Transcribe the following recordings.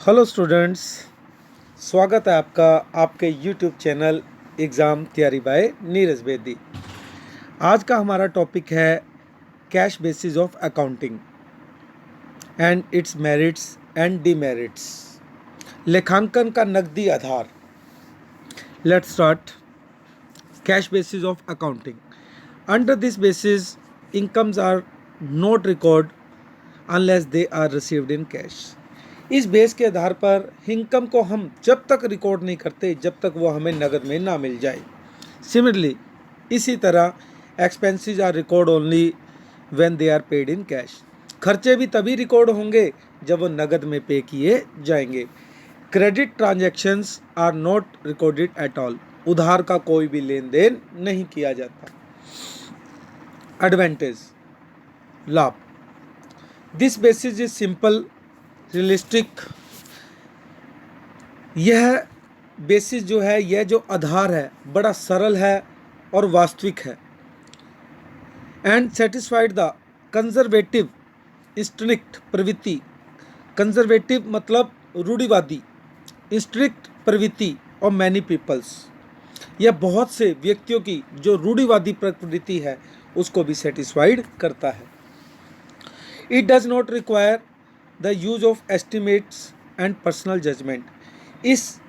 Hello students, स्वागत है आपका आपके यूट्यूब चैनल एग्ज़ाम तैयारी बाय नीरज बेदी। आज का हमारा टॉपिक है cash basis of accounting and its merits and demerits. लेखांकन का नकदी आधार। Let's start. Cash basis of accounting. Under this basis incomes are not record unless they are received in cash. इस बेस के आधार पर इनकम को हम जब तक रिकॉर्ड नहीं करते जब तक वो हमें नगद में ना मिल जाए। सिमिलरली इसी तरह expenses are record only when they are paid in cash. खर्चे भी तभी रिकॉर्ड होंगे जब वो नगद में पे किए जाएंगे। Credit transactions are not recorded at all. उधार का कोई भी लेन देन नहीं किया जाता। एडवांटेज, लाभ। This basis is simple, realistic. यह बेसिस जो है, यह जो आधार है बड़ा सरल है और वास्तविक है। And satisfied the conservative instinct प्रवृत्ति। कंजर्वेटिव मतलब रूढ़िवादी, इंस्टिंक्ट प्रवृत्ति और मैनी पीपल्स। यह बहुत से व्यक्तियों की जो रूढ़िवादी प्रवृत्ति है उसको भी सेटिस्फाइड करता है। It does not require the use of estimates and personal judgement. इस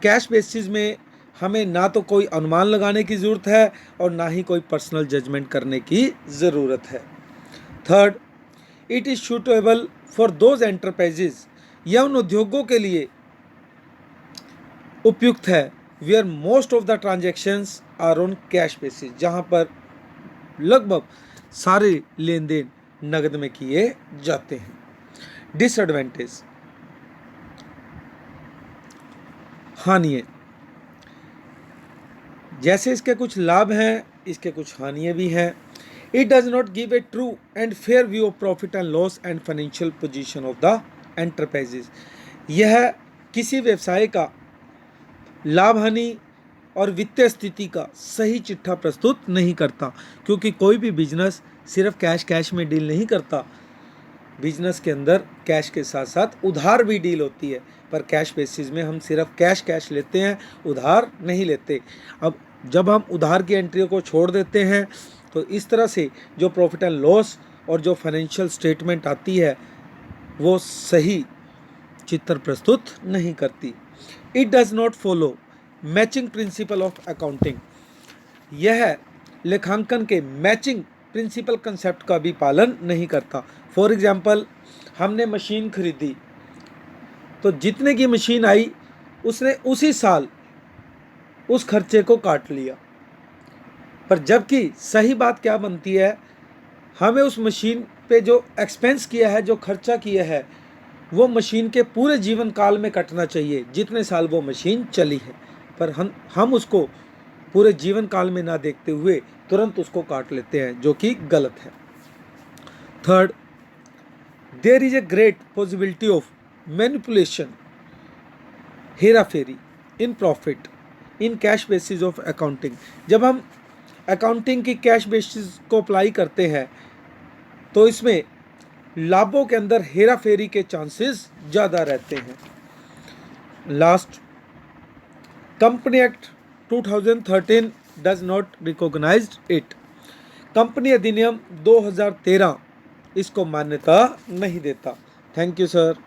कैश बेसिस में हमें ना तो कोई अनुमान लगाने की ज़रूरत है और ना ही कोई पर्सनल जजमेंट करने की ज़रूरत है। Third, it is suitable for those enterprises. यह उन उद्योगों के लिए उपयुक्त है where most of the transactions are on cash basis, जहाँ पर लगभग सारे लेन देन नगद में किए जाते हैं। डिसएडवांटेज, हानियाँ। जैसे इसके कुछ लाभ हैं, इसके कुछ हानियाँ भी हैं। It does not give a true and fair view of profit and loss and financial position of the enterprises. यह किसी व्यवसाय का लाभ हानि और वित्तीय स्थिति का सही चिट्ठा प्रस्तुत नहीं करता, क्योंकि कोई भी बिजनेस सिर्फ कैश में डील नहीं करता। बिजनेस के अंदर कैश के साथ साथ उधार भी डील होती है, पर कैश बेसिस में हम सिर्फ कैश लेते हैं, उधार नहीं लेते। अब जब हम उधार की एंट्रियों को छोड़ देते हैं तो इस तरह से जो प्रॉफिट एंड लॉस और जो फाइनेंशियल स्टेटमेंट आती है वो सही चित्र प्रस्तुत नहीं करती। It does not follow matching principle of accounting. यह लेखांकन के मैचिंग प्रिंसिपल कंसेप्ट का भी पालन नहीं करता। फॉर एग्जाम्पल, हमने मशीन खरीदी तो जितने की मशीन आई उसने उसी साल उस खर्चे को काट लिया, पर जबकि सही बात क्या बनती है, हमें उस मशीन पे जो एक्सपेंस किया है, जो खर्चा किया है, वो मशीन के पूरे जीवन काल में कटना चाहिए जितने साल वो मशीन चली है, पर हम उसको पूरे जीवन काल में ना देखते हुए तुरंत उसको काट लेते हैं, जो कि गलत है। Third, there is a great possibility of manipulation, हेरा फेरी in profit in cash basis of accounting. जब हम अकाउंटिंग की कैश बेसिस को अप्लाई करते हैं तो इसमें लाभों के अंदर हेरा फेरी के चांसेस ज़्यादा रहते हैं। Last, company act 2013 does not recognised it. Company अधिनियम 2013 इसको मान्यता नहीं देता। Thank you sir.